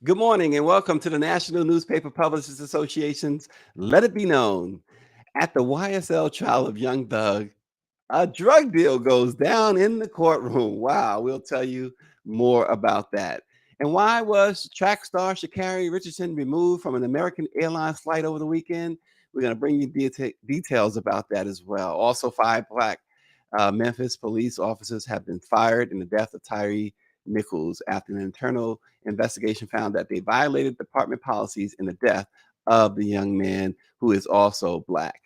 Good morning and welcome to the National Newspaper Publishers Association's Let It Be Known. At the YSL trial of Young Thug, a drug deal goes down in the courtroom. Wow, we'll tell you more about that. And why was track star Sha'Carri Richardson removed from an American Airlines flight over the weekend? We're going to bring you details about that as well. Also, five black Memphis police officers have been fired in the death of Tyre Nichols after an internal investigation found that they violated department policies in the death of the young man who is also black.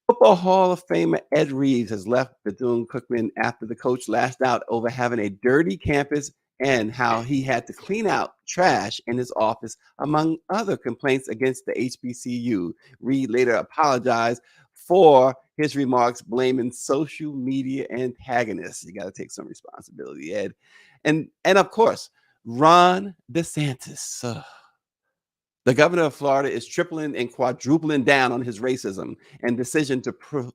Football Hall of Famer Ed Reeves has left Bethune-Cookman after the coach lashed out over having a dirty campus and how he had to clean out trash in his office, among other complaints against the HBCU. Reed later apologized for his remarks, blaming social media antagonists. You got to take some responsibility, Ed. And of course, Ron DeSantis. The governor of Florida is tripling and quadrupling down on his racism and decision to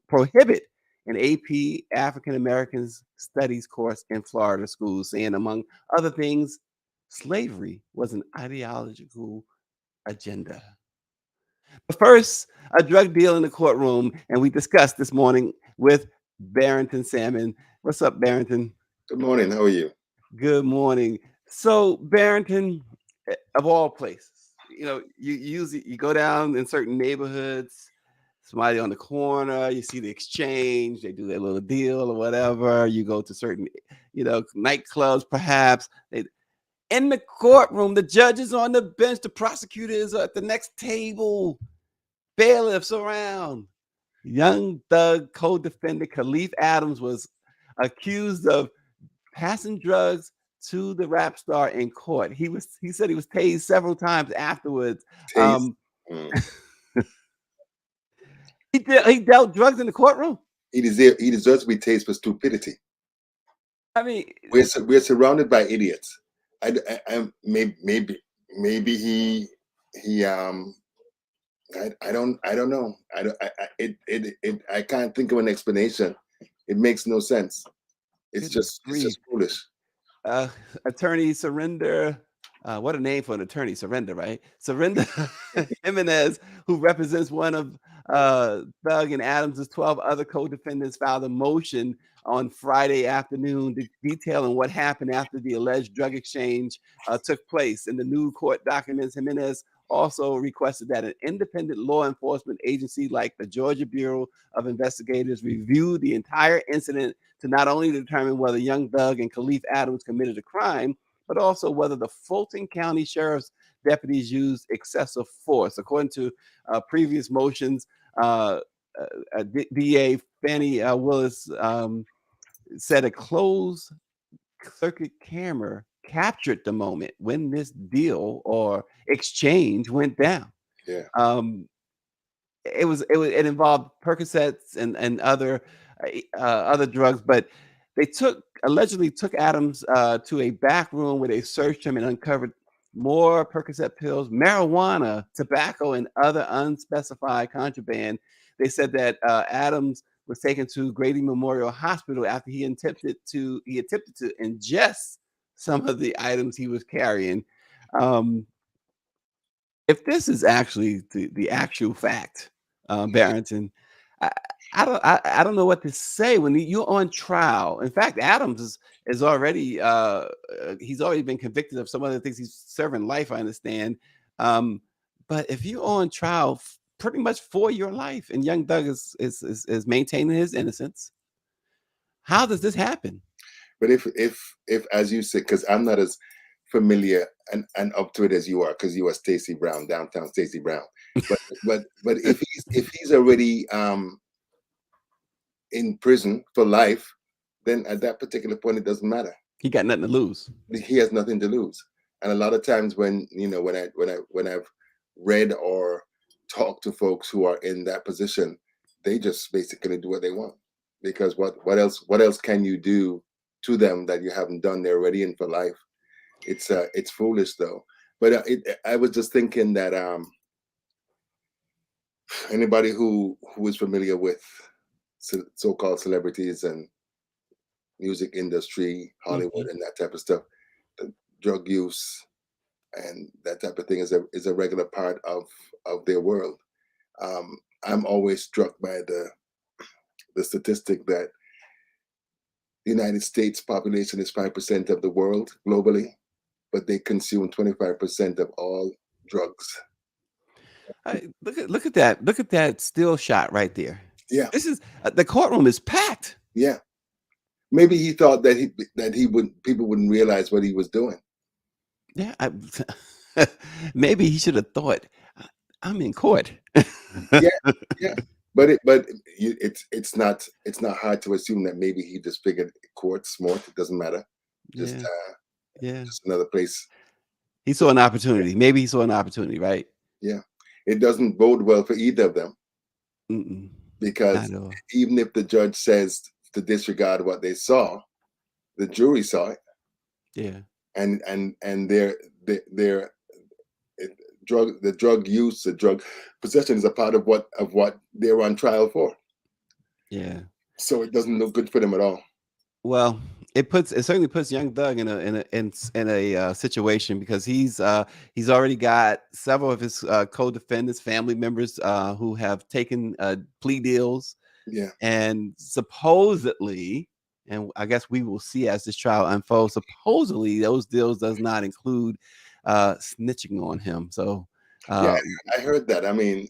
prohibit an AP African Americans Studies course in Florida schools, saying, among other things, slavery was an ideological agenda. But first, a drug deal in the courtroom, and we discussed this morning with Barrington Salmon. What's up, Barrington? Good morning. How are you? Good morning. So, Barrington, of all places, you usually you go down in certain neighborhoods, somebody on the corner, you see the exchange, they do their little deal or whatever. You go to certain, nightclubs, perhaps. In the courtroom, the judge is on the bench, the prosecutor is at the next table, bailiffs around. Young Thug co-defendant Khalif Adams was accused of passing drugs to the rap star in court. He said he was tased several times afterwards. Taste. Um, he dealt drugs in the courtroom. He deserves to be tased for stupidity. I mean, We're surrounded by idiots. Maybe he I don't know. I don't I can't think of an explanation. It makes no sense. It's goodness just grief. foolish. Uh, Attorney Surrender. What a name for an attorney, Surrender, right? Surrender Jimenez, who represents one of Thug and Adams' 12 other co-defendants, filed a motion on Friday afternoon detailing what happened after the alleged drug exchange took place. In the new court documents, Jimenez also requested that an independent law enforcement agency like the Georgia Bureau of Investigators review the entire incident to not only determine whether Young Thug and Khalif Adams committed a crime, but also whether the Fulton County Sheriff's deputies used excessive force. According to previous motions, uh, DA Fannie Willis said a closed circuit camera captured the moment when this deal or exchange went down. Yeah. Um, it involved Percocets and other drugs, but they allegedly took Adams to a back room where they searched him and uncovered more Percocet pills, marijuana, tobacco, and other unspecified contraband. They said that Adams was taken to Grady Memorial Hospital after he attempted to ingest some of the items he was carrying. Um, if this is actually the actual fact, Barrington, I, I don't know what to say when you're on trial. In fact, Adams is already he's already been convicted of some other things. He's serving life, I understand. Um, but if you're on trial pretty much for your life, and Young Thug is maintaining his innocence, how does this happen? But if as you said, because I'm not as familiar and up to it as you are, because you are Stacey Brown, downtown Stacey Brown. But if he's already in prison for life, then at that particular point it doesn't matter. He got nothing to lose. He has nothing to lose. And a lot of times when I've read or talked to folks who are in that position, they just basically do what they want. Because what else can you do to them that you haven't done? They're already in for life. It's foolish though. But I was just thinking that anybody who is familiar with so-called celebrities and music industry, Mhm. Hollywood, and that type of stuff, the drug use and that type of thing is a regular part of their world. I'm always struck by the statistic that the United States population is 5% of the world globally, but they consume 25% of all drugs. Look at that. Look at that still shot right there. Yeah, This is the courtroom is packed. yeah. Maybe he thought that he would people wouldn't realize what he was doing. Yeah, maybe he should have thought, I'm in court. Yeah, yeah. It's not hard to assume that maybe he just figured court smart. It doesn't matter. Just Yeah, yeah. just another place. He saw an opportunity. Maybe he saw an opportunity, right? Yeah, it doesn't bode well for either of them Mm-mm, not because at all. even if the judge says to disregard what they saw, the jury saw it, Yeah, and their the drug use, the drug possession is a part of what they're on trial for. yeah. So it doesn't look good for them at all. Well, it certainly puts young Thug in a situation because he's already got several of his co-defendants, family members who have taken plea deals, Yeah, and supposedly, and I guess we will see as this trial unfolds. Supposedly, those deals does not include snitching on him. So, yeah, uh, I heard that. I mean,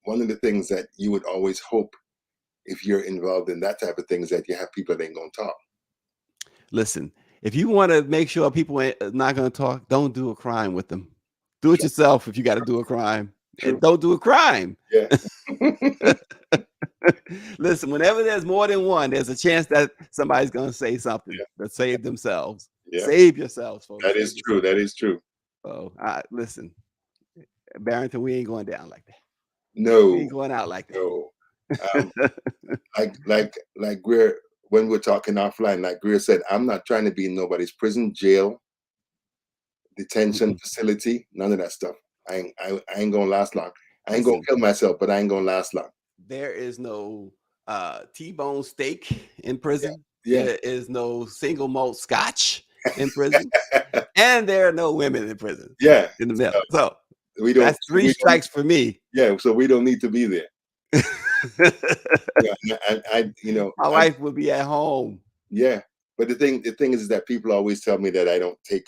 one of the things that you would always hope if you're involved in that type of thing is that you have people that ain't gonna talk. listen, if you want to make sure people ain't not going to talk, don't do a crime with them. Do it True, yourself if you got to do a crime, and true. don't do a crime. Yeah, Listen, whenever there's more than one, there's a chance that somebody's going to say something yeah, that save themselves. yeah. Save yourselves, folks. That Save is true. yourselves. That is true. Oh, listen, Barrington, we ain't going down like that. We No, ain't going out like no. Um, that. like Greer, when we're talking offline, like Greer said, I'm not trying to be in nobody's prison, jail, detention Mm-mm. facility, none of that stuff. I ain't gonna last long. I ain't gonna Listen, kill myself, but I ain't gonna last long. there is no T-bone steak in Yeah, prison. yeah, There is no single malt scotch in prison, and there are no women in prison yeah. in the So middle. So we don't. that's So three we don't. strikes for me. Yeah. So we don't need to be there. Yeah. My wife will be at home. Yeah. But the thing is that people always tell me that I don't take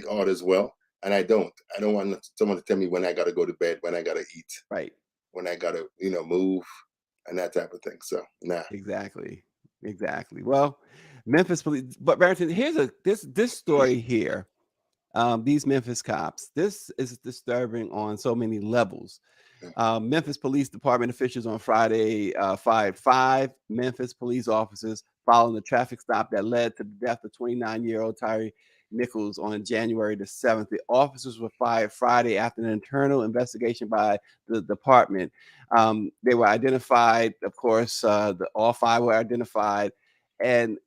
orders well, and I don't. I don't want someone to tell me when I gotta go to bed, when I gotta eat, Right. when I gotta move, and that type of thing. So nah. Exactly. Exactly. Well, Memphis police, but Barrington, here's this story here. These Memphis cops. This is disturbing on so many levels. Yeah. Memphis Police Department officials on Friday fired 5 Memphis police officers following the traffic stop that led to the death of 29-year-old Tyre Nichols on January the 7th. The officers were fired Friday after an internal investigation by the department. They were identified, of course, all 5 were identified, and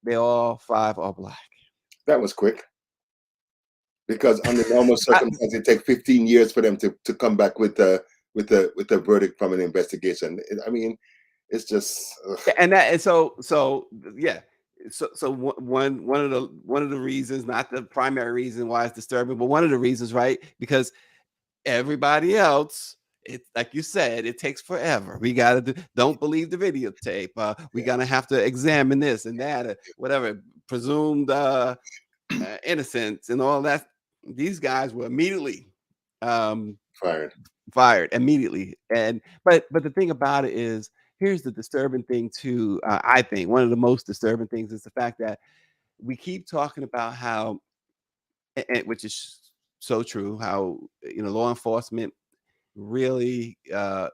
they all 5 are black. That was quick because under normal I, circumstances, it takes 15 years for them to come back with a verdict from an investigation. I mean, it's just and so yeah. So one of the reasons, not the primary reason why it's disturbing, but one of the reasons, right? Because everybody else, it's like you said, it takes forever. We gotta don't believe the videotape. We yeah, gonna have to examine this and that, whatever, presumed innocence and all that. These guys were immediately um, fired. fired immediately. But the thing about it is, here's the disturbing thing too. I think one of the most disturbing things is the fact that we keep talking about how, which is so true, how law enforcement really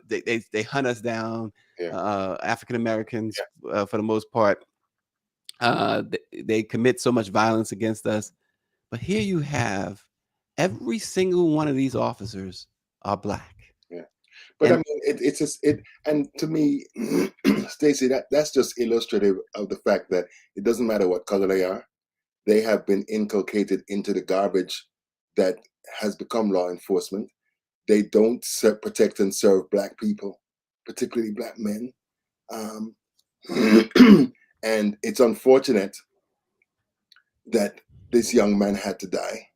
they hunt us down, Yeah, African Americans yeah, for the most part. They commit so much violence against us. But here you have every single one of these officers are black. yeah. But I And mean, it's just it, and to me, Stacey, that's just illustrative of the fact that it doesn't matter what color they are; they have been inculcated into the garbage that has become law enforcement. They don't protect and serve black people, particularly black men. Um, and it's unfortunate that this young man had to die.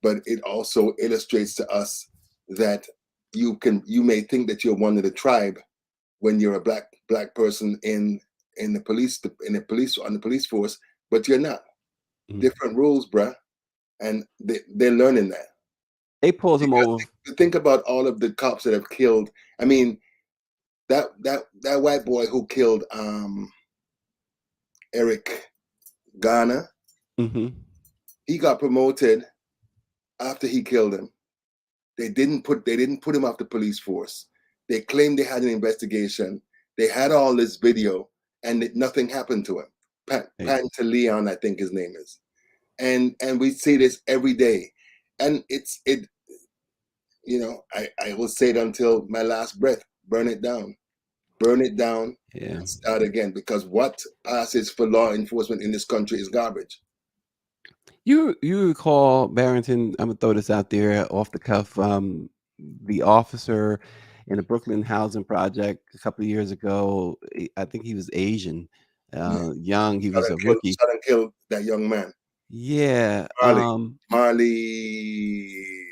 but it also illustrates to us that you may think that you're one of the tribe when you're a black person in the police on the police force, but you're not. Mhm. Different rules, bruh, and they're learning that. They pulled him Because over. think about all of the cops that have killed. I mean, that white boy who killed Eric Garner, Mhm. he got promoted after he killed him. They didn't put him off the police force. They claimed they had an investigation. They had all this video, and nothing happened to him. Right. Pantaleon, I think his name is. And we see this every day, and it. I will say it until my last breath. Burn it down, Yeah. and start again. Because what passes for law enforcement in this country is garbage. You recall, Barrington, I'm gonna throw this out there off the cuff, the officer in the Brooklyn housing project a couple of years ago, I think he was Asian, Yeah, young, he was a rookie. shot and kill that young man, Yeah, Marley. Marley.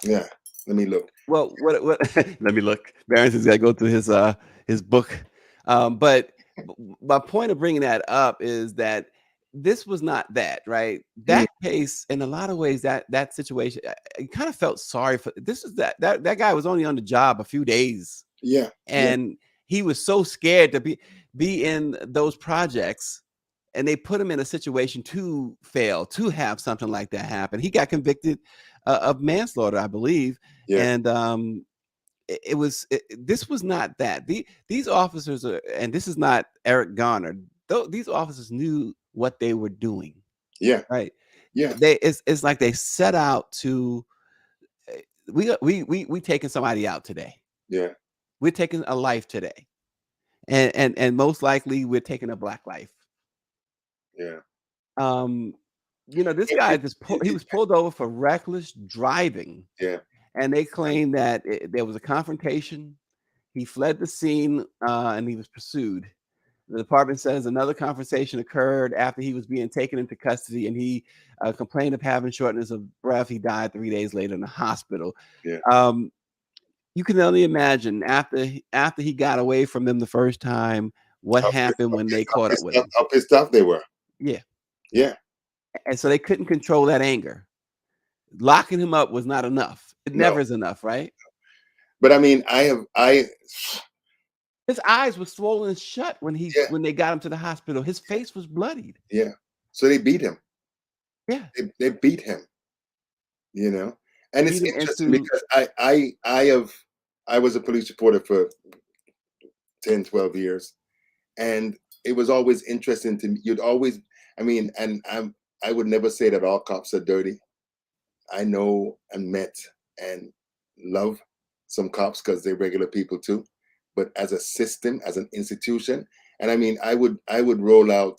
Yeah, let me look. well, what let me look. Barrington's gotta go through his book. But my point of bringing that up is that this was not that, right? Mm, That case, in a lot of ways, that situation, I kind of felt sorry for this is that guy was only on the job a few days, yeah, yeah, and he was so scared to be in those projects, and they put him in a situation to fail, to have something like that happen. He got convicted of manslaughter, I believe, yeah, and this was not that. These officers are, and this is not Eric Garner. Though these officers knew what they were doing, yeah, right? yeah, It's like they set out to eh, we taking somebody out today. yeah, We're taking a life today, and most likely we're taking a black life. yeah. Um, this And guy he was pulled over for reckless driving, yeah, and they claim that there was a confrontation. He fled the scene, and he was pursued. The department says another conversation occurred after he was being taken into custody, and he complained of having shortness of breath. He died 3 days later in the hospital. yeah. Um, you can only imagine after he got away from them the first time, what happened when they caught up with him. How pissed off they were. Yeah, Yeah, and so they couldn't control that anger. Locking him up was not enough. It no. never is enough, right? But I mean, His eyes were swollen shut yeah, when they got him to the hospital. His face was bloodied. yeah. So they beat him. Yeah, They beat him. You know, and it's beat him interesting into because I was a police reporter for 10, 12 years, and it was always interesting to me. You'd always, I mean, and I would never say that all cops are dirty. I know and met and love some cops because they're regular people too. But as a system, as an institution, and I mean, I would roll out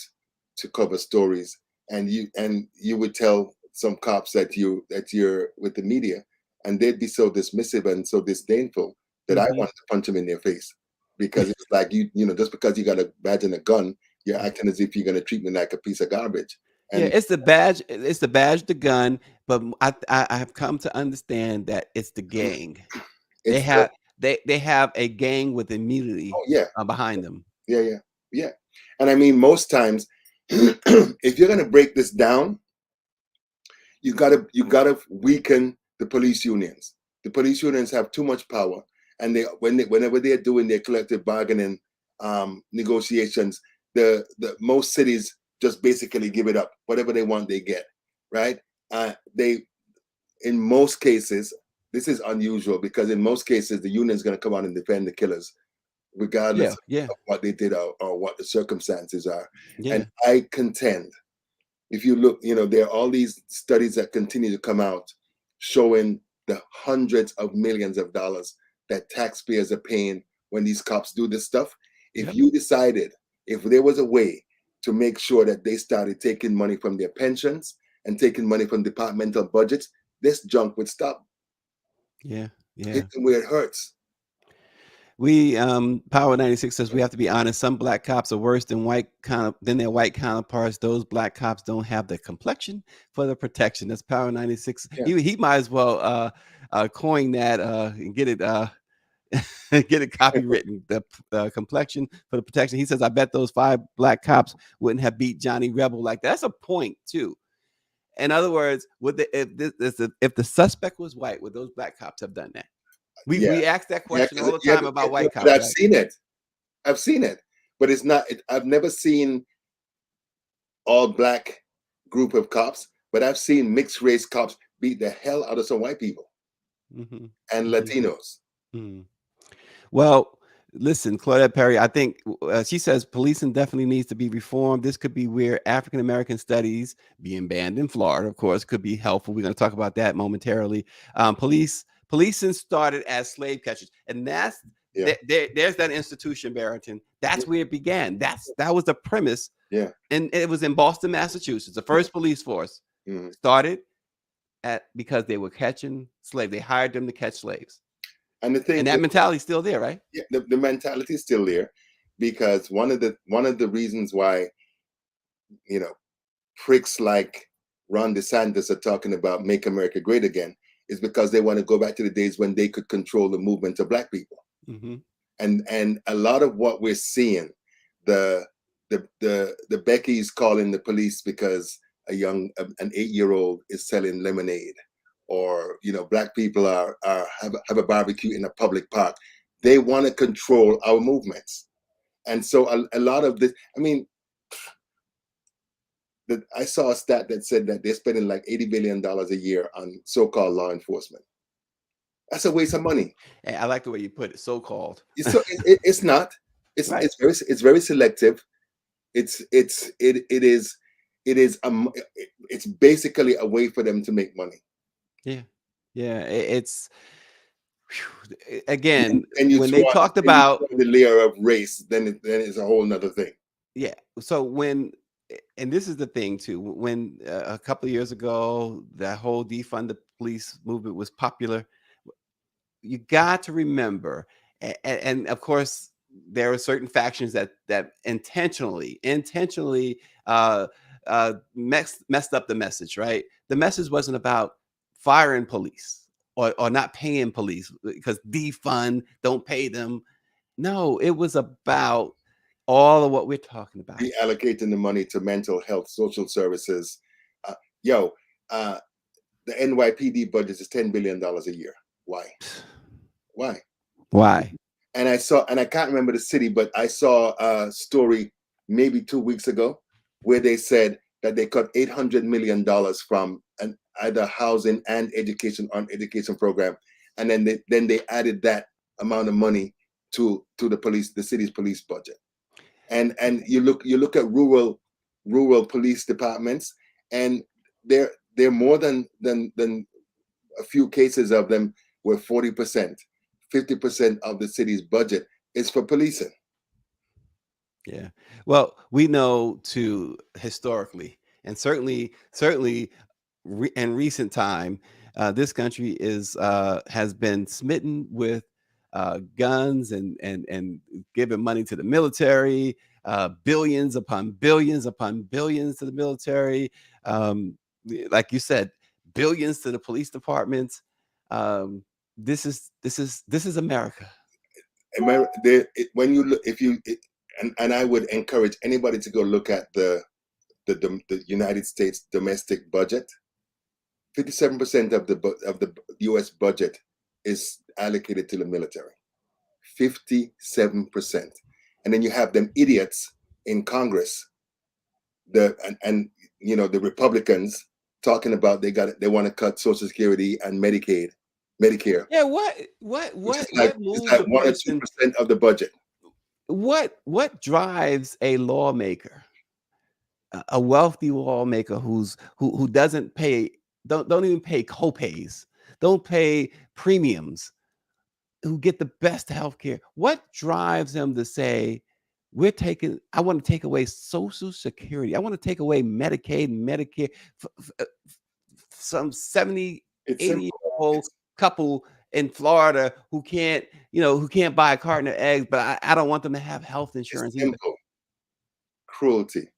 to cover stories, and you would tell some cops that you're with the media, and they'd be so dismissive and so disdainful that I mhm. wanted to punch them in their face because it's like just because you got a badge and a gun, you're acting as if you're gonna treat me like a piece of garbage. Yeah, And it's the badge, the gun, but I have come to understand that it's the gang. They it's the have they have a gang with immunity, oh yeah, behind them. yeah, yeah, yeah. And I mean, most times, if you're gonna break this down, you gotta weaken the police unions. The police unions have too much power, and whenever they're doing their collective bargaining negotiations, the most cities just basically give it up. Whatever they want, they get. Right? They in most cases, this is unusual because in most cases the union's going to come out and defend the killers regardless Yeah, yeah, of what they did or what the circumstances are. And yeah, I contend, if you look, there are all these studies that continue to come out showing the hundreds of millions of dollars that taxpayers are paying when these cops do this stuff. If yep, you decided, if there was a way to make sure that they started taking money from their pensions and taking money from departmental budgets, this junk would stop. yeah, Hit yeah. them where it hurts. We Power 96 says we have to be honest. Some black cops are worse than their white counterparts. Those black cops don't have the complexion for the protection. That's Power 96. Yeah, He might as well coin that and get it get it copywritten. The complexion for the protection. He says, I bet those 5 black cops wouldn't have beat Johnny Rebel like that. That's a point too. In other words, if the suspect was white, would those black cops have done that? yeah, We ask that yeah. question all the Yeah, time about white but cops, I've right? seen it. I've seen it, but it's not. I've never seen all black group of cops, but I've seen mixed race cops beat the hell out of some white people Mm-hmm. and Mm-hmm. Latinos. Mm-hmm. Well, listen, Claudette Perry, I think she says policing definitely needs to be reformed. This could be where African American studies being banned in Florida, of course, could be helpful. We're going to talk about that momentarily. Policing started as slave catchers, and Yeah, there's that institution, Barrington. That's where it began. That was the premise, yeah. and it was in Boston, Massachusetts. The first police force Mhm. started because they were catching slaves. They hired them to catch slaves, And the thing and that is, mentality is still there, right? yeah, the mentality is still there, because one of the reasons why, you know, pricks like Ron DeSantis are talking about make America great again is because they want to go back to the days when they could control the movement of black people. Mm-hmm. And a lot of what we're seeing, the the Becky's calling the police because an 8-year-old is selling lemonade, or black people have a barbecue in a public park. They want to control our movements. And so a lot of this, I mean, I saw a stat that said that they're spending like $80 billion a year on so-called law enforcement. That's a waste of money. Hey, I like the way you put it, so-called. So it's not. Right. It's very selective. It's basically a way for them to make money. Yeah. Yeah. It's again, And you when throw they out, talked and you about, throw in the layer of race, then it's a whole nother thing. yeah. So and this is the thing too, when a couple of years ago, that whole defund the police movement was popular, you got to remember, and of course, there are certain factions that intentionally messed up the message. Right, the message wasn't about firing police or not paying police because defund, don't pay them. No, it was about all of what we're talking about. Reallocating the money to mental health, social services. Uh, yo, uh, the NYPD budget is $10 billion a year. Why? Why? Why? And I can't remember the city, but I saw a story maybe 2 weeks ago where they said that they cut $800 million from either housing and education program, and then they added that amount of money to the city's police budget. And you look at rural police departments, and they're more than a few cases of them where 40%, 50% of the city's budget is for policing. Yeah. Well, we know too historically, and certainly in recent time, this country has been smitten with guns and giving money to the military, billions upon billions to the military. Like you said, billions to the police departments. Um, this is America. When you look, if you and I would encourage anybody to go look at the United States domestic budget. 57% of the U.S. budget is allocated to the military. 57%. And then you have them idiots in Congress, and the Republicans talking about they want to cut Social Security and Medicare, Yeah, which is what like moves a 1 or 2% person? of the budget. What drives a lawmaker, a wealthy lawmaker who doesn't pay, don't even pay copays, don't pay premiums, who get the best health care? What drives them to say, I want to take away Social Security. I want to take away Medicaid and Medicare. Some 70, It's 80 year simple. old It's couple in Florida who can't, who can't buy a carton of eggs, but I don't want them to have health It's insurance either. simple cruelty.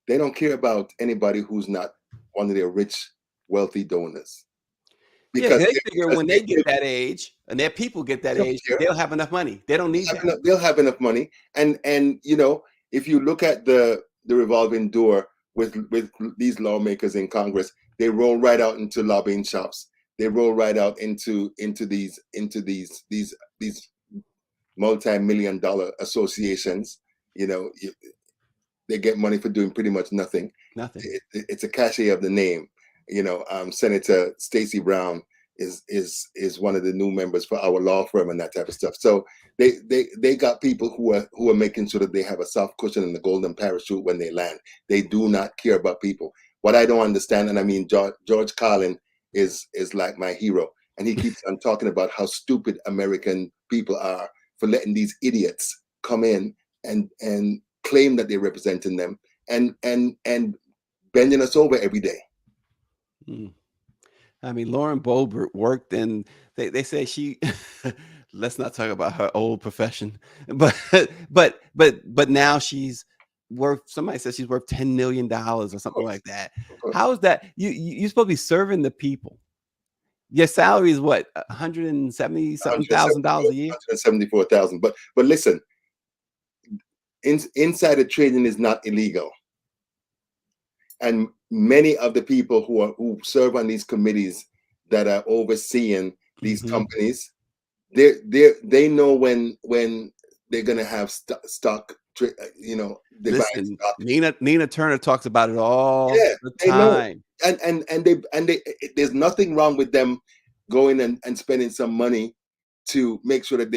They don't care about anybody who's not one of their rich, wealthy donors Yeah, because they figure when they they get that age and their people get that don't age, care. they'll have enough money. They don't need that. They'll have enough money, and if you look at the revolving door with these lawmakers in Congress, they roll right out into lobbying shops. They roll right out into these multi-million-dollar associations. You know, they get money for doing pretty much nothing. Nothing. It's a cachet of the name. Senator Stacey Brown is one of the new members for our law firm and that type of stuff. So they got people who are making sure that they have a soft cushion and the golden parachute when they land. They do not care about people. What I don't understand, and I mean George Carlin is like my hero, and he keeps on talking about how stupid American people are for letting these idiots come in and claim that they're representing them and bending us over every day. Mm. I mean, Lauren Boebert worked in. They say she. Let's not talk about her old profession, but but now she's worth. Somebody says she's worth $10 million or something like that. Of course. How is that? You're supposed to be serving the people. Your salary is what, $170 something thousand a year? 174,000. But listen, insider trading is not illegal, and many of the people who serve on these committees that are overseeing these companies, they know when they're gonna have stock. Listen, stock. Nina Turner talks about it all Yeah, the they know, time. and they there's nothing wrong with them going and spending some money to make sure that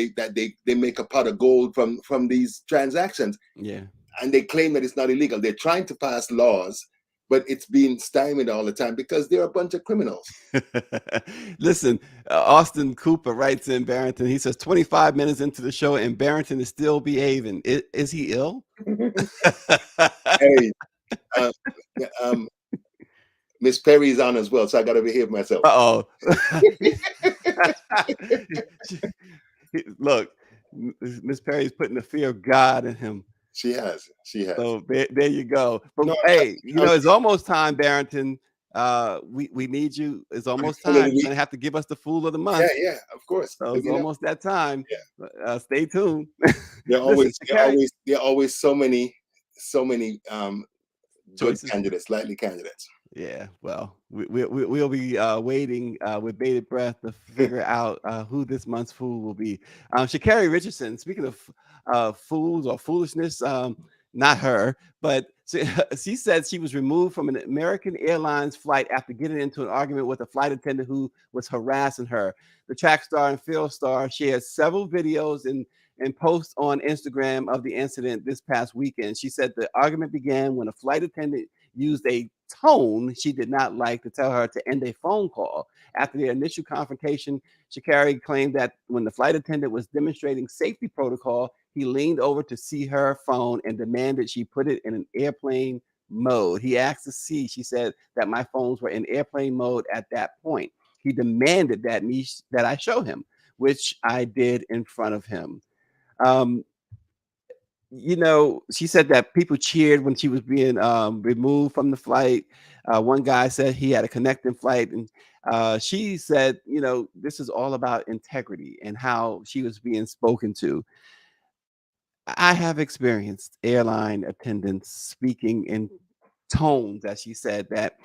they make a pot of gold from these transactions. Yeah. And they claim that it's not illegal. They're trying to pass laws, but it's being stymied all the time because they're a bunch of criminals. Listen, Austin Cooper writes in Barrington. He says 25 minutes into the show and Barrington is still behaving. Is he ill? Hey, Miss Perry's on as well, so I got to behave myself. Uh-oh. Look, Miss Perry's putting the fear of God in him. She has. So there you go. But No, hey, it's almost time, Barrington. We need you. It's almost time. You're gonna have to give us the fool of the month. Yeah, of course. So it's almost that time. Yeah. Stay tuned. There are always so many good choices. candidates, likely candidates. Yeah, well, we'll be waiting with bated breath to figure out who this month's fool will be. Sha'Carri Richardson, speaking of fools or foolishness, not her, but she said she was removed from an American Airlines flight after getting into an argument with a flight attendant who was harassing her. The track star and field star shared several videos and posts on Instagram of the incident this past weekend. She said the argument began when a flight attendant used a tone she did not like to tell her to end a phone call. After their initial confrontation, Sha'Carri claimed that when the flight attendant was demonstrating safety protocol, he leaned over to see her phone and demanded she put it in an airplane mode. He asked to see, she said, that my phones were in airplane mode at that point. He demanded that I show him, which I did in front of him. She said that people cheered when she was being removed from the flight. One guy said he had a connecting flight, and she said, this is all about integrity and how she was being spoken to. I have experienced airline attendants speaking in tones, as she said, that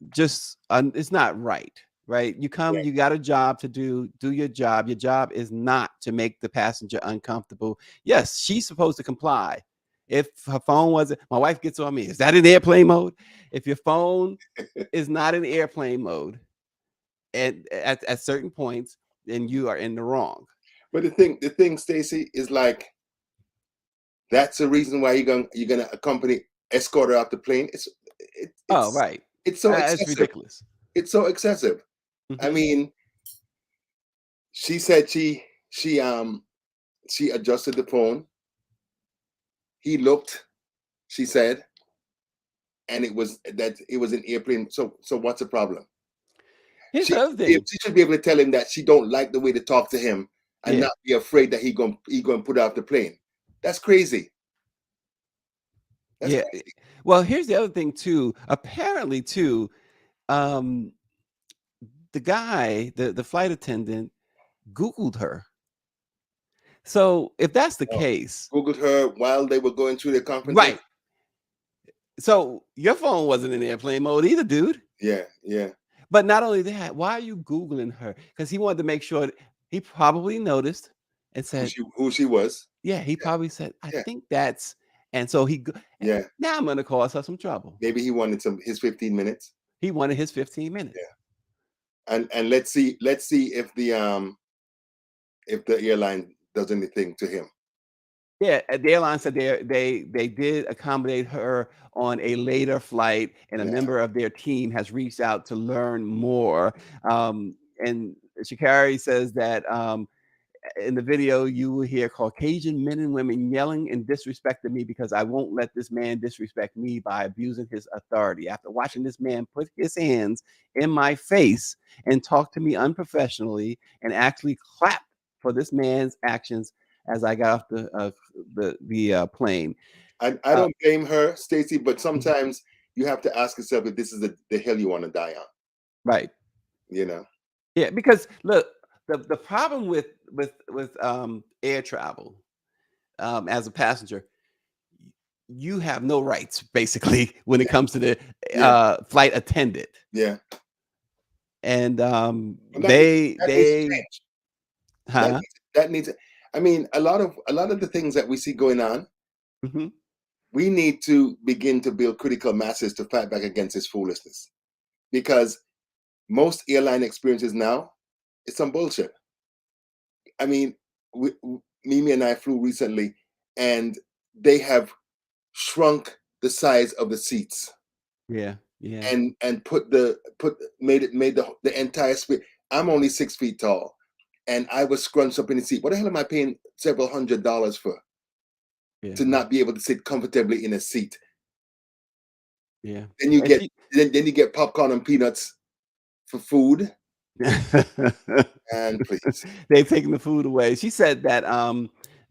just it's not right. Right? You come, you got a job to do your job. Your job is not to make the passenger uncomfortable. Yes, she's supposed to comply. If her phone wasn't, my wife gets on me, is that in airplane mode? If your phone is not in airplane mode and at certain points, then you are in the wrong. But the thing, Stacey, is like that's the reason why you're gonna escort her off the plane. It's right. It's so It's excessive. ridiculous. It's so excessive. I mean, she said she adjusted the phone. He looked, she said, and it was an airplane. So what's the problem? Here's the other She thing. should be able to tell him that she don't like the way to talk to him and Yeah. not be afraid that he going to put her off the plane. That's crazy. That's Yeah. crazy. Well, here's the other thing too. Apparently, too, um, the guy, the flight attendant, Googled her. So if that's the Oh, case, Googled her while they were going through the conferences. right? So your phone wasn't in airplane mode either, dude. Yeah, yeah. But not only that, why are you Googling her? Because he wanted to make sure he probably noticed and said, Who she was. yeah, he Yeah, probably said, I yeah, think that's, and so yeah. now I'm going to cause her some trouble. Maybe he wanted his 15 minutes. He wanted his 15 minutes. Yeah. And let's see if the airline does anything to him. Yeah, the airline said they did accommodate her on a later flight, and a Yeah. member of their team has reached out to learn more. And Sha'Carri says that in the video, you will hear Caucasian men and women yelling and disrespecting me because I won't let this man disrespect me by abusing his authority. After watching this man put his hands in my face and talk to me unprofessionally and actually clap for this man's actions as I got off the plane. I don't blame her, Stacey, but Mhm. sometimes you have to ask yourself if this is the hill you want to die on. Right. You know. Yeah, because look, the problem with air travel as a passenger, you have no rights basically when it Yeah, comes to the yeah, flight attendant, yeah. and And that needs to they change. That huh? that needs. I mean, a lot of the things that we see going on, Hmm. we need to begin to build critical masses to fight back against this foolishness. Because most airline experiences now, it's some bullshit. I mean, Mimi and I flew recently, and they have shrunk the size of the seats Yeah, yeah. and made the entire space. I'm only 6 feet tall, and I was scrunched up in the seat. What the hell am I paying several $100s for Yeah, to not be able to sit comfortably in a seat? yeah. Then you And get she then you get popcorn and peanuts for food. And please, they've taken the food away. She said that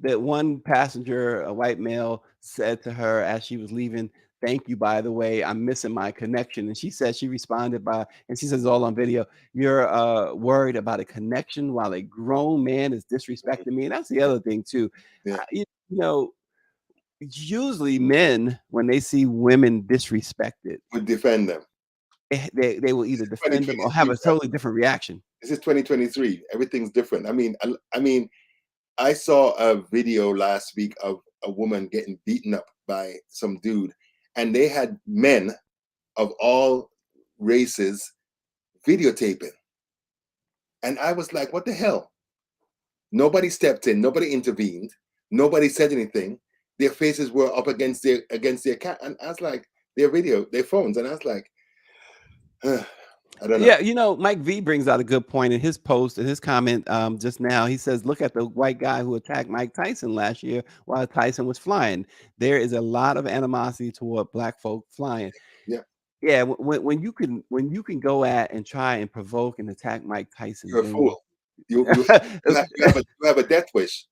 that one passenger, a white male, said to her as she was leaving, "Thank you, by the way. I'm missing my connection." And she said she responded by, and she says it's all on video. You're worried about a connection while a grown man is disrespecting me. And that's the other thing too. yeah, You know, usually men when they see women disrespected, would defend them. they will either defend them or have 2023, a totally different reaction. this is 2023. Everything's different. I mean, I saw a video last week of a woman getting beaten up by some dude, and they had men of all races videotaping. And I was like, what the hell? Nobody stepped in, nobody intervened, nobody said anything. Their faces were up against their cat, and I was like, their phones, and I was like, I don't know. Yeah, Mike V brings out a good point in his post, in his comment just now. He says, "Look at the white guy who attacked Mike Tyson last year while Tyson was flying. There is a lot of animosity toward black folk flying." Yeah, Yeah, when you can go at and try and provoke and attack Mike Tyson, you're a then fool. You have a death wish.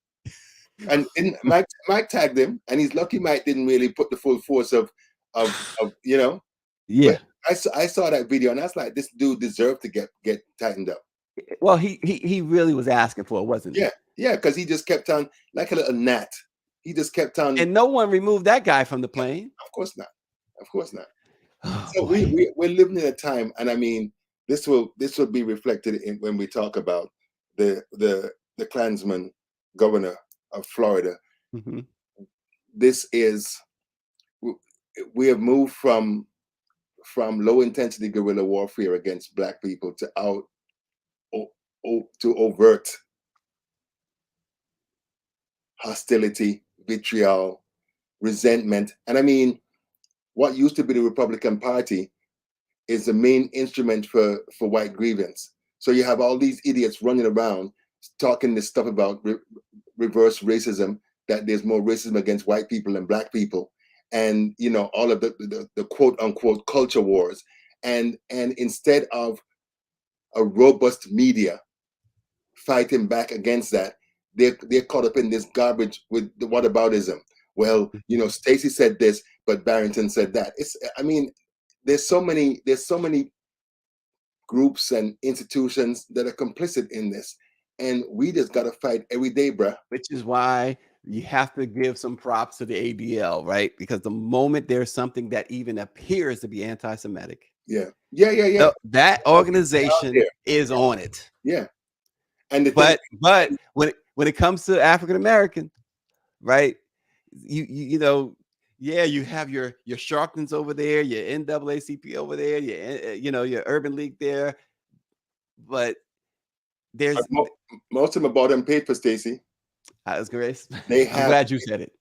And Mike tagged him, and he's lucky Mike didn't really put the full force of you know. But yeah. I saw that video, and I was like, this dude deserved to get tightened up. Well, he really was asking for it, wasn't he? Yeah, yeah, because he just kept on like a little gnat. He just kept on. And no one removed that guy from the plane. Of course not. Of course not. Oh So boy. we're living in a time, and I mean, this will be reflected in when we talk about the Klansman governor of Florida. Mhm. This is we have moved from low intensity guerrilla warfare against black people to to overt hostility, vitriol, resentment. And I mean, what used to be the Republican Party is the main instrument for white grievance. So you have all these idiots running around talking this stuff about reverse racism, that there's more racism against white people than black people, and all of the quote unquote culture wars, and instead of a robust media fighting back against that. They're caught up in this garbage with the whataboutism. Well, Stacey said this, but Barrington said that. I mean, there's so many groups and institutions that are complicit in this, and we just got to fight every day, bruh. Which is why you have to give some props to the ADL, right? Because the moment there's something that even appears to be anti-Semitic, Yeah. that organization there. is on it. Yeah. And the But when it comes to African American, right? You know, yeah, you have your Sharptons over there, your NAACP over there, your Urban League there, but there's most of them are bought and paid for, Stacey. Grace. They I'm have. glad you said it.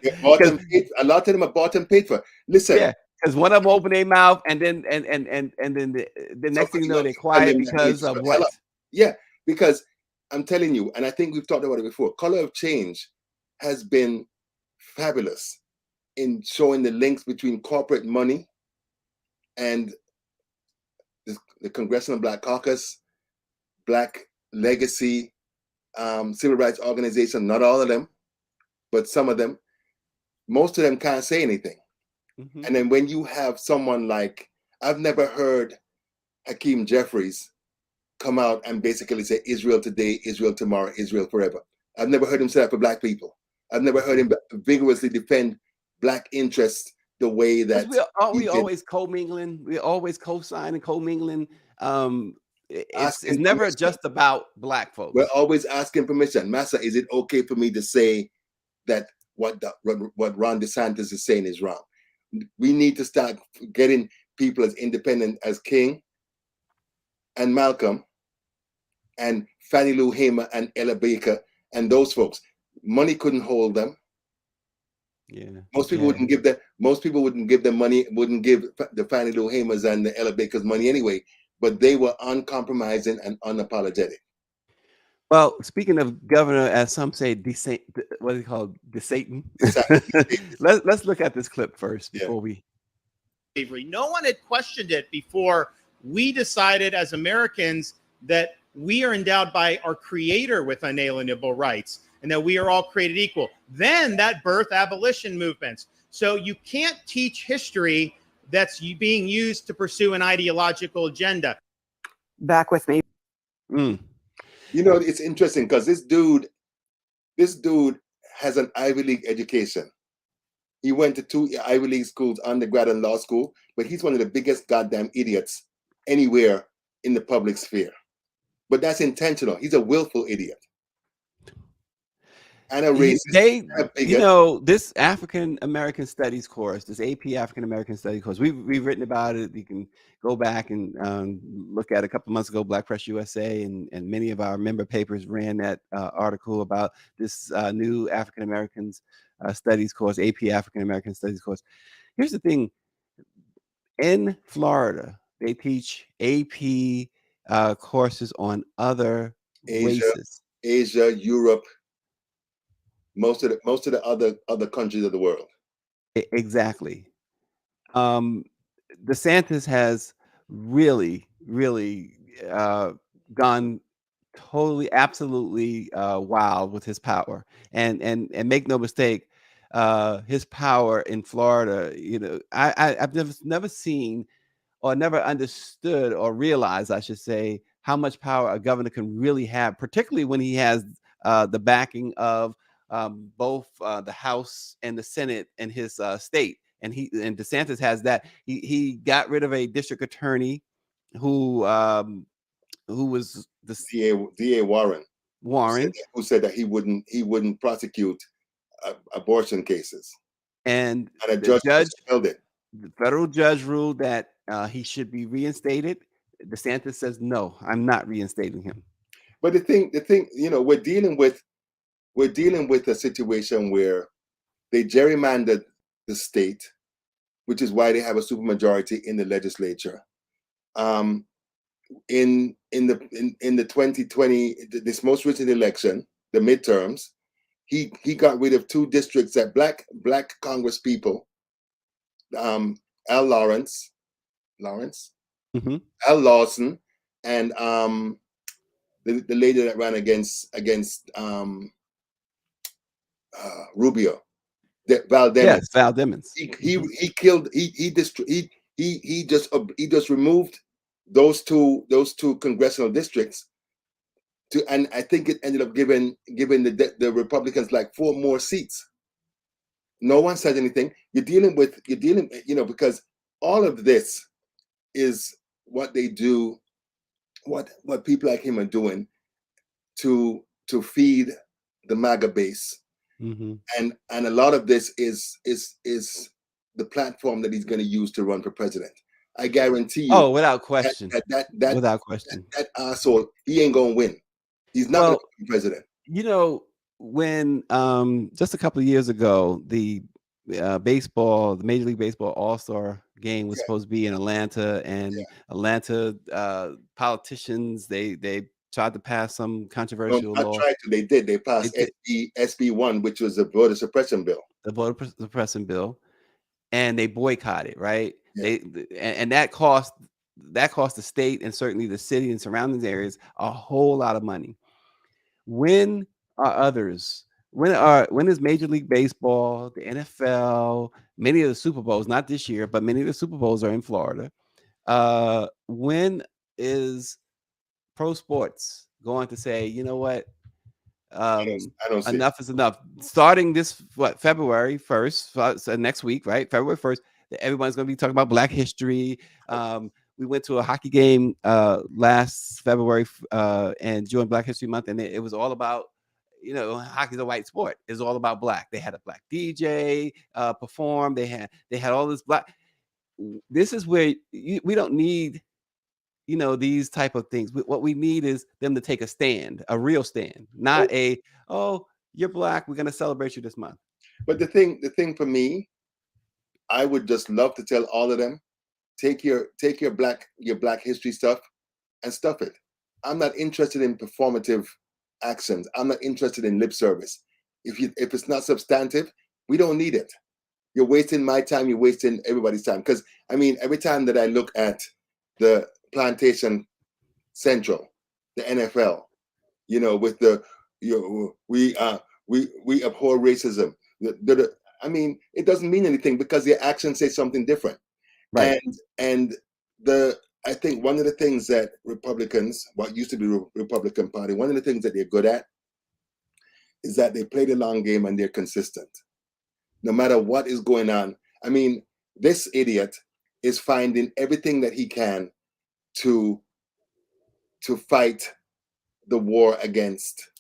They're bought and paid. A lot of them are bought and paid for. Listen. Yeah, because one of them open their mouth and then the next thing you know they're quiet because of what? Yeah, because I'm telling you, and I think we've talked about it before. Color of Change has been fabulous in showing the links between corporate money and the Congressional Black Caucus, Black Legacy, civil rights organization. Not all of them, but some of them. Most of them can't say anything. Mm-hmm. And then when you have someone like, I've never heard Hakeem Jeffries come out and basically say Israel today, Israel tomorrow, Israel forever. I've never heard him say that for Black people. I've never heard him vigorously defend Black interests the way that we always commingling. We always co-sign and commingling. It's never permission. Just about Black folks. We're always asking permission. Massa, is it okay for me to say that what Ron DeSantis is saying is wrong? We need to start getting people as independent as King and Malcolm and Fannie Lou Hamer and Ella Baker and those folks. Money couldn't hold them. Yeah. Most people wouldn't give them. Most people wouldn't give them money. Wouldn't give the Fannie Lou Hamers and the Ella Bakers money anyway. But they were uncompromising and unapologetic. Well, speaking of governor, as some say, what is it called? DeSatan. Let's look at this clip first before we. No one had questioned it before we decided as Americans that we are endowed by our Creator with unalienable rights and that we are all created equal. Then that birthed abolition movements. So you can't teach history that's being used to pursue an ideological agenda. Back with me. It's interesting because this dude has an Ivy League education. He went to 2 Ivy League schools, undergrad and law school, but he's one of the biggest goddamn idiots anywhere in the public sphere. But that's intentional. He's a willful idiot. And a racist. This African American Studies course, this AP African American Studies course, we've written about it. You can go back and look at it. A couple months ago, Black Press USA and many of our member papers ran that article about this new African Americans Studies course, AP African American Studies course. Here's the thing: in Florida, they teach AP courses on other races, Asia, Europe. Most of the other countries of the world. Exactly. DeSantis has really gone totally, absolutely wild with his power, and make no mistake, his power in Florida. I've never seen or never understood or realized, I should say, how much power a governor can really have, particularly when he has the backing of both the House and the Senate in his state, and DeSantis has that. He got rid of a district attorney who was the DA Warren, who said that he wouldn't prosecute abortion cases, and a judge held it. The federal judge ruled that he should be reinstated. DeSantis says, no, I'm not reinstating him. But the thing, we're dealing with a situation where they gerrymandered the state, which is why they have a supermajority in the legislature. In the 2020, this most recent election, the midterms, he got rid of 2 districts that black Congress people, Al Lawrence, Hmm. Al Lawson, and the lady that ran against Rubio, Val Demings. Yes, Val Demings. He killed he just removed those two congressional districts to, and I think it ended up giving the Republicans like 4 more seats. No one said anything. You're dealing, because all of this is what they do, what people like him are doing to feed the MAGA base, Hmm. and a lot of this is the platform that he's going to use to run for president. I guarantee you Oh, without question. Without question. that asshole, he ain't gonna win. He's not gonna Well, be president. when just a couple of years ago, the baseball, the Major League Baseball All-Star game was Yeah, supposed to be in Atlanta, yeah. and Atlanta politicians, they tried to pass some No, controversial not law. tried to. They did. They They passed did SB1, which was a voter suppression bill. the voter suppression bill, and they boycotted. Right? Yeah. And that cost the state and certainly the city and surrounding areas a whole lot of money. When are others? When is Major League Baseball, the NFL, many of the Super Bowls, not this year, but many of the Super Bowls are in Florida. When is pro sports going to say, you know what? I don't see it. Enough is enough. Starting this February 1st, so next week, right? February 1st, everyone's going to be talking about Black history. We went to a hockey game last February and during Black History Month, and it was all about, hockey's a white sport. It's all about Black. They had a Black DJ perform. They had all this Black. This is where we don't need these type of things. What we need is them to take a stand, a real stand, not oh, you're Black, we're going to celebrate you this month. But the thing for me, I would just love to tell all of them, take your black history stuff and stuff it. I'm not interested in performative actions. I'm not interested in lip service. If it's not substantive, we don't need it. You're wasting my time. You're wasting everybody's time. Because I mean, every time that I look at the Plantation Central, the NFL, with the we abhor racism. I mean, it doesn't mean anything because their actions say something different. Right. And I think one of the things that Republicans, what used to be Republican Party, one of the things that they're good at is that they play the long game and they're consistent. No matter what is going on. I mean, this idiot is finding everything that he can to fight the war against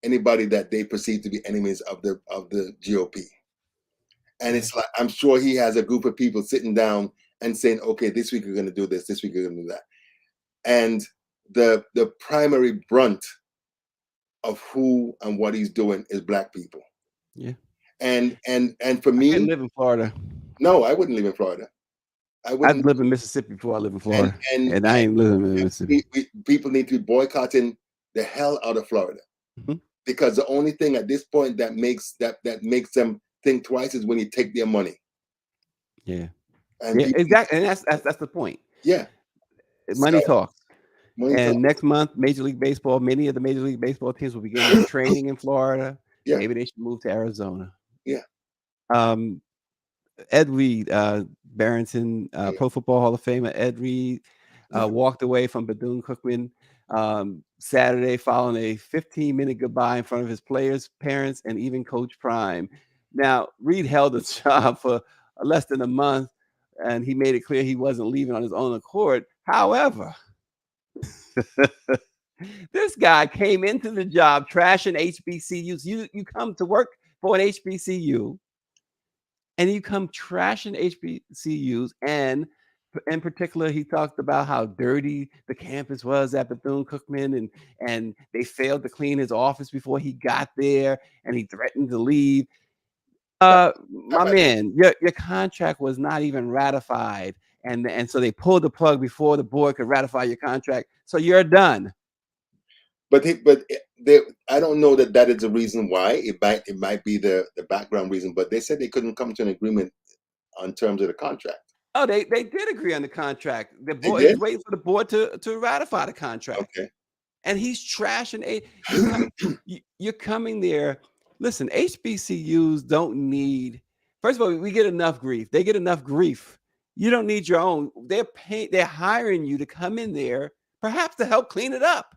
anybody that they perceive to be enemies of the GOP. And it's like, I'm sure he has a group of people sitting down and saying, okay, this week we're going to do this week we're going to do that. And the primary brunt of who and what he's doing is Black people. Yeah. And for me, I live in Florida. No, I wouldn't live in Florida. I've lived in Mississippi before I live in Florida, and I ain't living in Mississippi. People need to be boycotting the hell out of Florida, because the only thing at this point that makes them think twice is when you take their money. Yeah, and exactly, and that's the point. Yeah, money talks. Money talks. Next month, Major League Baseball, many of the Major League Baseball teams will begin their training in Florida. Yeah. Maybe they should move to Arizona. Yeah. Ed Reed, Barrington, Pro Football Hall of Famer Ed Reed, walked away from Bethune-Cookman Saturday following a 15-minute goodbye in front of his players, parents, and even Coach Prime. Now, Reed held the job for less than a month, and he made it clear he wasn't leaving on his own accord. However, this guy came into the job trashing HBCUs. You come to work for an HBCU, and you come trashing HBCUs, and in particular, he talked about how dirty the campus was at Bethune-Cookman, and they failed to clean his office before he got there, and he threatened to leave. My man, your contract was not even ratified, and so they pulled the plug before the board could ratify your contract. So you're done. But I don't know that is the reason why. It might be the background reason. But they said they couldn't come to an agreement on terms of the contract. Oh, they did agree on the contract. The They board did? is waiting for the board to ratify the contract. Okay. And he's trashing you're coming there. Listen, HBCUs don't need. First of all, we get enough grief. They get enough grief. You don't need your own. They're hiring you to come in there, perhaps to help clean it up.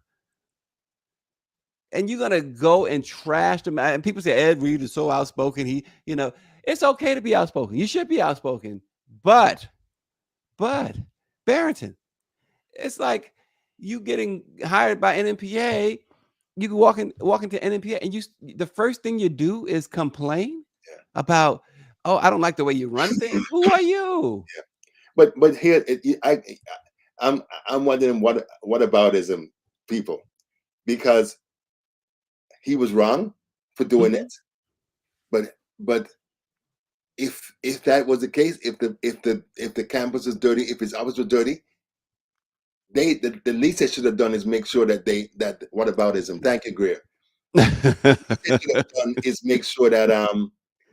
And you're gonna go and trash them. And people say Ed Reed is so outspoken. It's okay to be outspoken. You should be outspoken. But Barrington, it's like you getting hired by NNPA. You can walk into NNPA, and the first thing you do is complain about, oh, I don't like the way you run things. Who are you? Yeah. But here, I'm wondering what aboutism people, because he was wrong for doing it. But if that was the case, if the campus is dirty, if his office was dirty, the least they should have done is make sure that what aboutism. Thank you, Greer. What they should have done is make sure that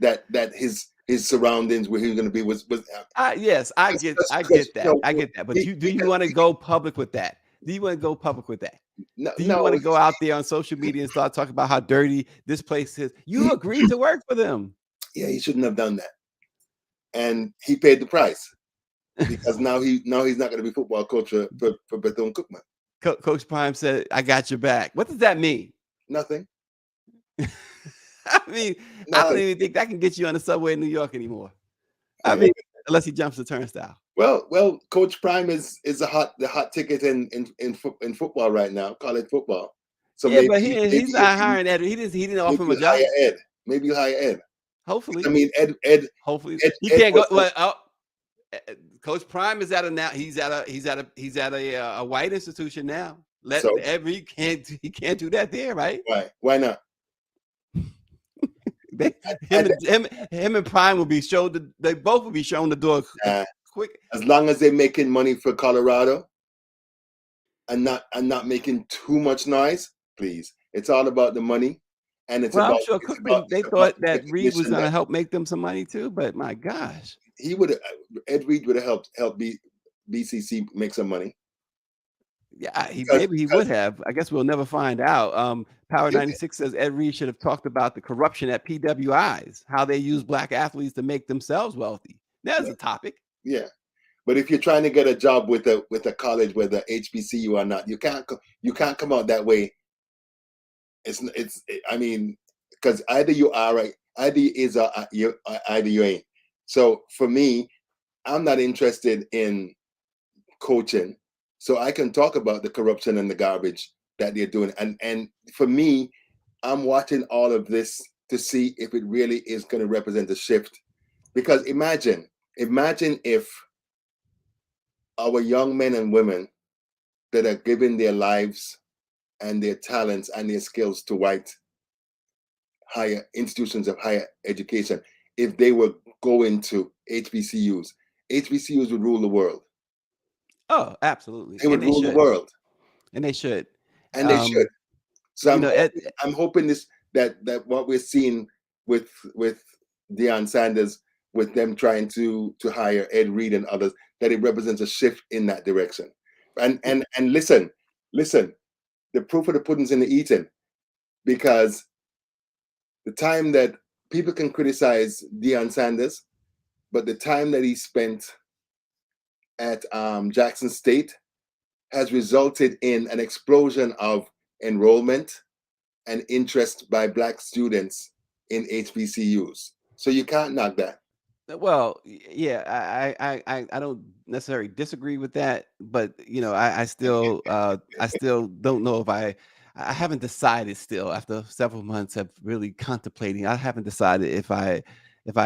that his surroundings where he was going to be was. Yes, I get that. I get that. But do you want to go public with that? Do you want to go public with that? No, do you want to go out there on social media and start talking about how dirty this place is? You agreed to work for them. Yeah, he shouldn't have done that, and he paid the price because now he's not going to be football coach for Bethune-Cookman. Coach Prime said, "I got your back." What does that mean? Nothing. I mean, nothing. I don't even think that can get you on the subway in New York anymore. I mean, unless he jumps the turnstile. Well, Coach Prime is the hot ticket in football right now, college football. So yeah, but he's not hiring Ed. He didn't offer him a job. Maybe hire Ed. Hopefully. I mean, Ed. Hopefully, he can't go. Well, Coach Prime is he's at a white institution now. Ed Reed can't do that there, right? Why not? him and Prime will be shown. They both will be shown the door quick. As long as they're making money for Colorado and not making too much noise, please. It's all about the money, and it's about. I'm sure Cookman, they thought that Reed was going to help make them some money too, but my gosh, Ed Reed would have helped BCC make some money. Yeah, maybe he would have. I guess we'll never find out. Power 96 says Ed Reed should have talked about the corruption at PWIs, how they use black athletes to make themselves wealthy. There's a topic. Yeah, but if you're trying to get a job with a college, whether HBCU or not, you can't come out that way. I mean, because either you are right, either you ain't. So for me, I'm not interested in coaching. So I can talk about the corruption and the garbage that they're doing. And for me, I'm watching all of this to see if it really is going to represent a shift. Because imagine if our young men and women that are giving their lives and their talents and their skills to white higher institutions of higher education, if they were going to HBCUs would rule the world. Oh, absolutely. They would rule the world. And they should. And they should. So I'm hoping that what we're seeing with Deion Sanders, with them trying to hire Ed Reed and others, that it represents a shift in that direction. And listen, the proof of the pudding's in the eating, because the time that people can criticize Deion Sanders, but the time that he spent at Jackson State has resulted in an explosion of enrollment and interest by Black students in HBCUs. So you can't knock that. Well, yeah, I don't necessarily disagree with that, but I still don't know if I haven't decided still, after several months of really contemplating. I haven't decided if I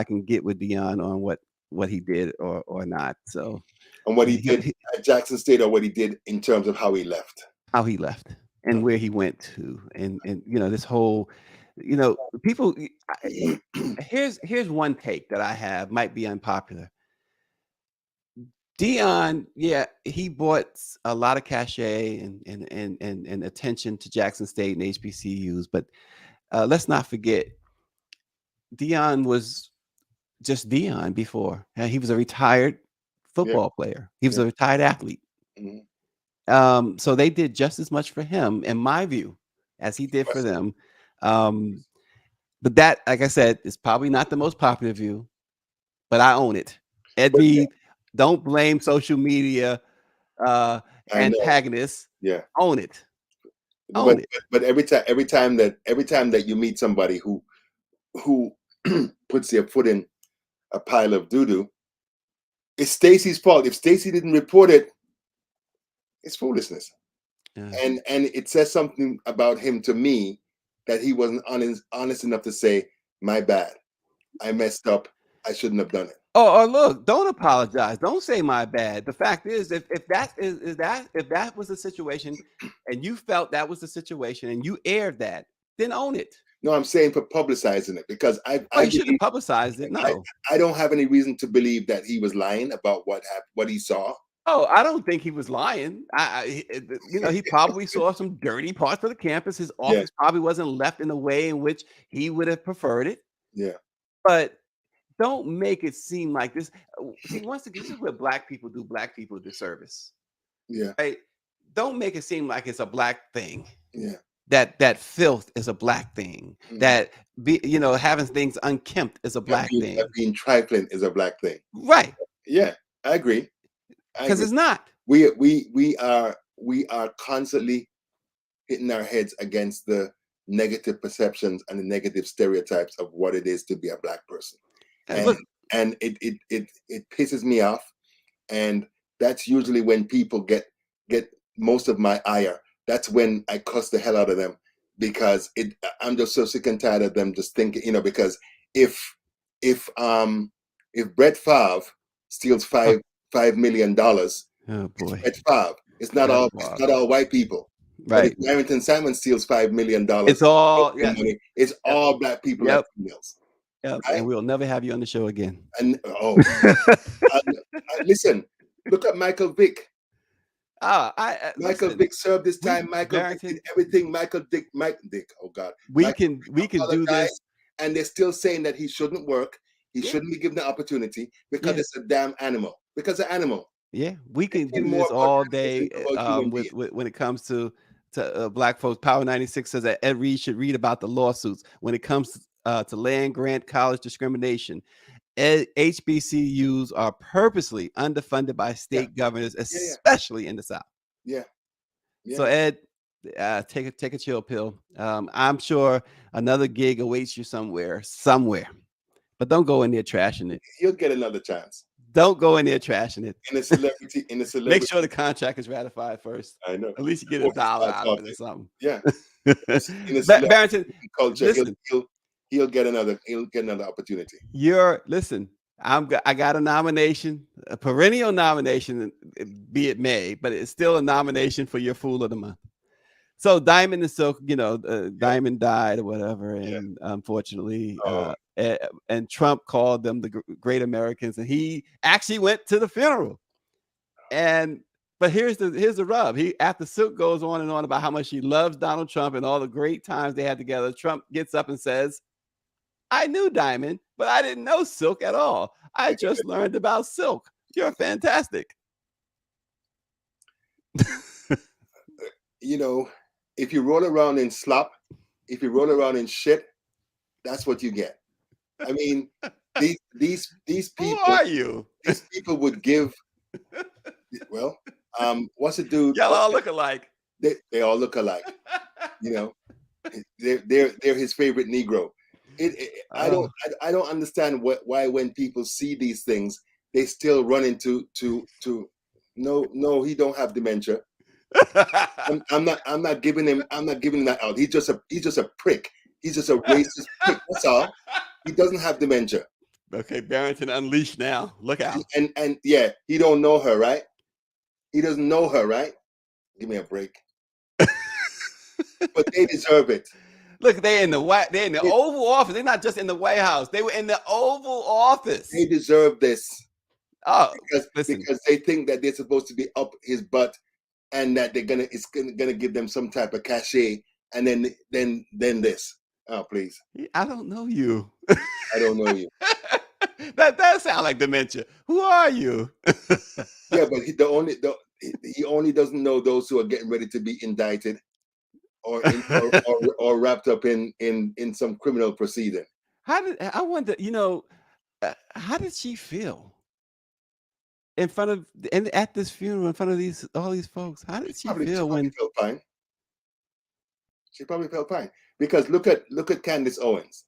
can get with Deion on what he did or not. So, and what he did at Jackson State, or what he did in terms of how he left. How he left and where he went to, and this whole, people. Here's one take that I have, might be unpopular. Deion, yeah, he brought a lot of cachet and attention to Jackson State and HBCUs, but let's not forget, Deion was just Deion before. He was a retired football player. He was a retired athlete. Mhm. So they did just as much for him, in my view, as he did for them. But that, like I said, is probably not the most popular view, but I own it. Ed But Reed, don't blame social media I know. antagonists. Yeah. Own it. But Own it. but every time that you meet somebody who puts their foot in a pile of doo-doo, it's Stacy's fault. If Stacy didn't report it, it's foolishness. Yeah. And it says something about him to me that he wasn't honest enough to say, my bad. I messed up. I shouldn't have done it. Or look, don't apologize. Don't say my bad. The fact is, if that if that was the situation, and you felt that was the situation, and you aired that, then own it. No, I'm saying for publicizing it, because I You shouldn't have publicized it. No. I don't have any reason to believe that he was lying about what happened, what he saw. Oh, I don't think he was lying. He probably saw some dirty parts of the campus. His office probably wasn't left in the way in which he would have preferred it. Yeah. But don't make it seem like this. See, once again, this is what black people do. Black people a disservice. Yeah. Right? Don't make it seem like it's a black thing. Yeah. That filth is a black thing. Mhm. That having things unkempt is a black thing. That being trifling is a black thing. Right. Yeah, I agree. Because it's not. We are constantly hitting our heads against the negative perceptions and the negative stereotypes of what it is to be a black person. And it pisses me off. And that's usually when people get most of my ire. That's when I cuss the hell out of them, because I'm just so sick and tired of them just thinking, because if Brett Favre steals $5 million, oh boy, it's Brett Favre. It's not all white people. Right. But if Barrington Simon steals $5 million, it's all money. It's all black people like females. Yep. Right? And we'll never have you on the show again. And listen, look at Michael Vick. Michael Vick served his time. Michael Vick did everything. Mike Dick. Oh God. We can do this, and they're still saying that he shouldn't work. He shouldn't be given the opportunity because it's a damn animal. Because an animal. Yeah, we can do this all day. When it comes to black folks, Power 96 says that Ed Reed should read about the lawsuits when it comes to land grant college discrimination. HBCUs are purposely underfunded by state governors, especially in the South. Yeah. So Ed, take a chill pill. I'm sure another gig awaits you somewhere, but don't go in there trashing it. You'll get another chance. Don't go in there trashing it. In a celebrity. Make sure the contract is ratified first. I know. At least you get $1 out of it or something. Yeah. Barrington, culture, listen, he'll get another opportunity. I got a nomination, a perennial nomination, be it may, but it's still a nomination for your Fool of the Month. So Diamond and Silk, Diamond died or whatever, and unfortunately, and Trump called them the great Americans, and he actually went to the funeral. But here's the rub. After Silk goes on and on about how much he loves Donald Trump and all the great times they had together, Trump gets up and says, I knew Diamond, but I didn't know Silk at all. I just learned about Silk. You're fantastic. If you roll around in slop, if you roll around in shit, that's what you get. I mean, these people. Who are you? These people would give. Well, what's the dude? Y'all all look alike. They all look alike. They're his favorite Negro. I don't understand why when people see these things, they still run into no, he don't have dementia. I'm not giving him that out. He's just a prick. He's just a racist prick. That's all. He doesn't have dementia. Okay, Barrington unleashed now. Look out. And yeah, he don't know her, right? He doesn't know her, right? Give me a break. But they deserve it. Look, they're in the Oval Office. They're not just in the White House. They were in the Oval Office. They deserve this. Oh, because they think that they're supposed to be up his butt, and that it's gonna give them some type of cachet, and then this. Oh, please. I don't know you. I don't know you. That does sound like dementia. Who are you? Yeah, but he only doesn't know those who are getting ready to be indicted or wrapped up in some criminal proceeding. How did I wonder? How did she feel in front of and at this funeral in front of all these folks? How did she She feel probably when? felt fine. She probably felt fine because look at Candace Owens.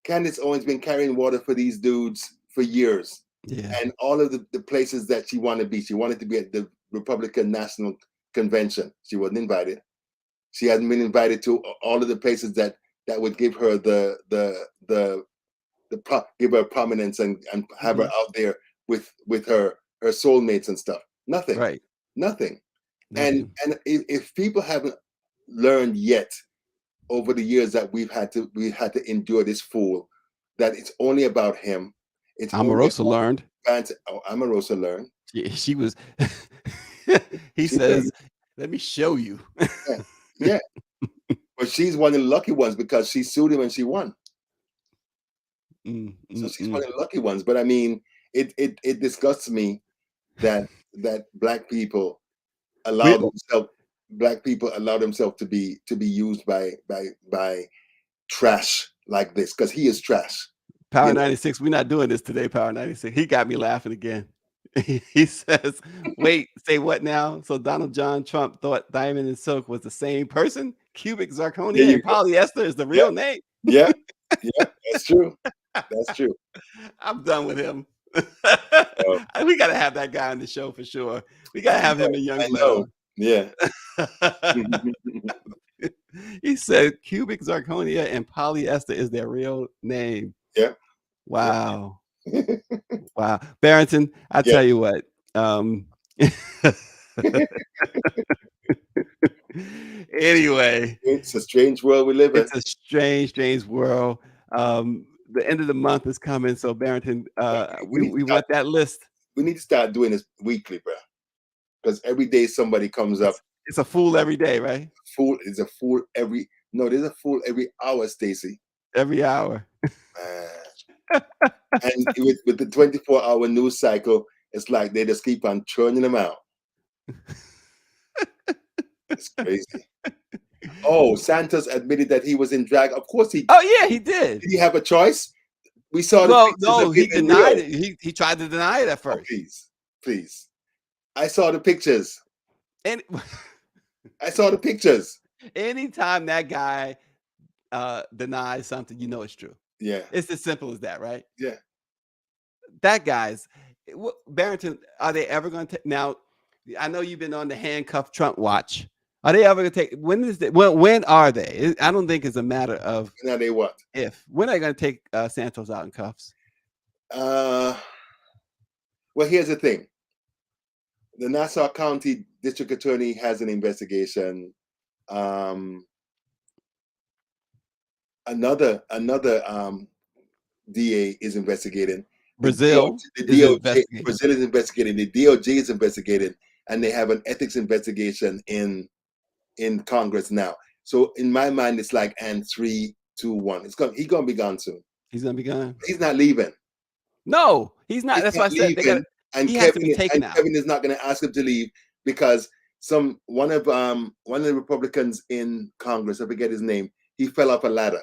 Candace Owens been carrying water for these dudes for years, Yeah, and all of the places that she wanted to be. She wanted to be at the Republican National Convention. She wasn't invited. She hasn't been invited to all of the places that would give her give her prominence and have her out there with her soulmates and stuff. Nothing. right. Nothing. And Nothing. if people haven't learned yet over the years that we had to endure this fool, that it's only about him. It's only Omarosa learned. Omarosa learned. She was. He She says, learned. "Let me show you." Yeah. Yeah. But she's one of the lucky ones because she sued him and she won. So she's one of the lucky ones. But I mean, it disgusts me that black people allow themselves to be used by trash like this, because he is trash. Power You know? 96. We're not doing this today. Power 96. He got me laughing again. He says, "Wait, say what now?" So Donald John Trump thought Diamond and Silk was the same person. Cubic There zirconia you and go. polyester is the Yeah. real name. Yeah, yeah, that's true. That's true. I'm done with him. Oh, We got to have that guy on the show for sure. We got to have him and Young I Blood know. on. Yeah. He said cubic zirconia and polyester is their real name. Yeah. Wow. Wow. Barrington, I Yeah. tell you what. Anyway, It's a strange world we live in. it's a strange, strange world. The end of the month is coming, so Barrington, we want that list. We need to start doing this weekly, bro. Because every day somebody comes up. It's a fool every day, right? Fool is a fool every. No, there's a fool every hour, Stacy. Every hour. And with the 24-hour news cycle, it's like they just keep on churning them out. It's crazy. Oh, Santos admitted that he was in drag. Of course he. Oh yeah, he did. Did he have a choice? We saw the Well, pictures no, of he him in denied Rio. it. He tried to deny it at Oh, first. please. I saw the pictures. And I saw the pictures. anytime that guy denies something, you know it's true. Yeah. It's as simple as that, right? Yeah. That guy's Barrington. Are they ever going to take? Now, I know you've been on the handcuff Trump watch. Are they ever going to take? When are they? I don't think it's a matter of Now they what? if. When are they going to take Santos out in cuffs? Well, here's the thing. The Nassau County District Attorney has an investigation. Another DA is investigating. Brazil Brazil is investigating. The DOJ is investigating, and they have an ethics investigation in Congress now. So in my mind, it's like 3, 2, 1. He's gonna be gone soon. He's gonna be gone. He's not leaving. No, he's not. That's why I said he has to be taken out. Kevin is not going to ask him to leave because one of the Republicans in Congress, I forget his name, he fell off a ladder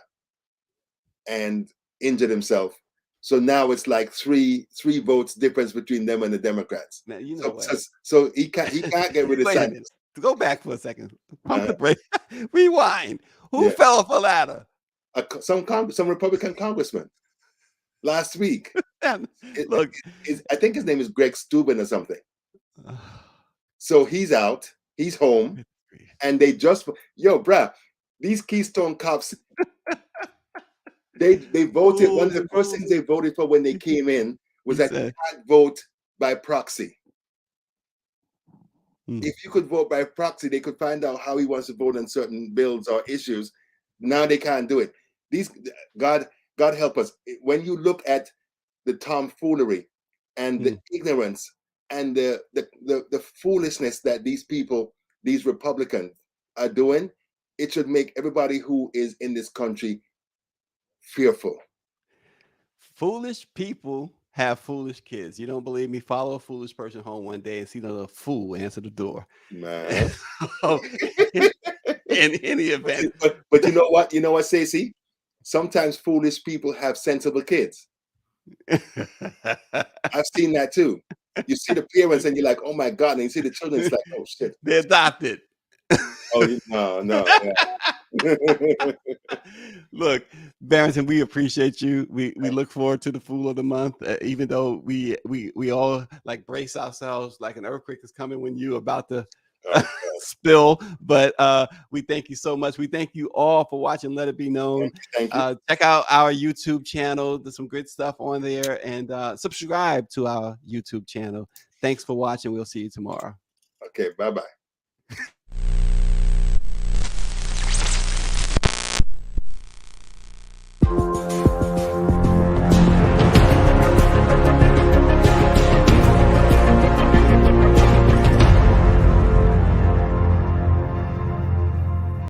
and injured himself. So now it's like three votes difference between them and the Democrats. Man, you know so he can't get rid of Santos. Go back for a second. Pump the brake. Rewind. Who fell off a ladder? Some Republican congressman last week. Look, I think his name is Greg Steuben or something. So he's out. He's home. And they just bruh, these Keystone cops, they voted. One of the first things they voted for when they came in was that you can't vote by proxy. If you could vote by proxy, they could find out how he wants to vote on certain bills or issues. Now they can't do it. God help us. When you look at the tomfoolery and the ignorance and the foolishness that these Republicans are doing, it should make everybody who is in this country fearful. Foolish people have foolish kids. You don't believe me? Follow a foolish person home one day and see the little fool answer the door. Man. So, in any event, But you know what? You know what, Stacey? Sometimes foolish people have sensible kids. I've seen that too. You see the parents and you're like, oh my God. And you see the children, it's like, oh shit. they're adopted. Oh, no. Yeah. Look, Barrington, we appreciate you. We look forward to the Fool of the Month, even though we all like brace ourselves like an earthquake is coming when you about to spill. But we thank you so much. We thank you all for watching Let It Be Known. Thank you. Check out our YouTube channel. There's some good stuff on there, and subscribe to our YouTube channel. Thanks for watching. We'll see you tomorrow. Okay, bye-bye.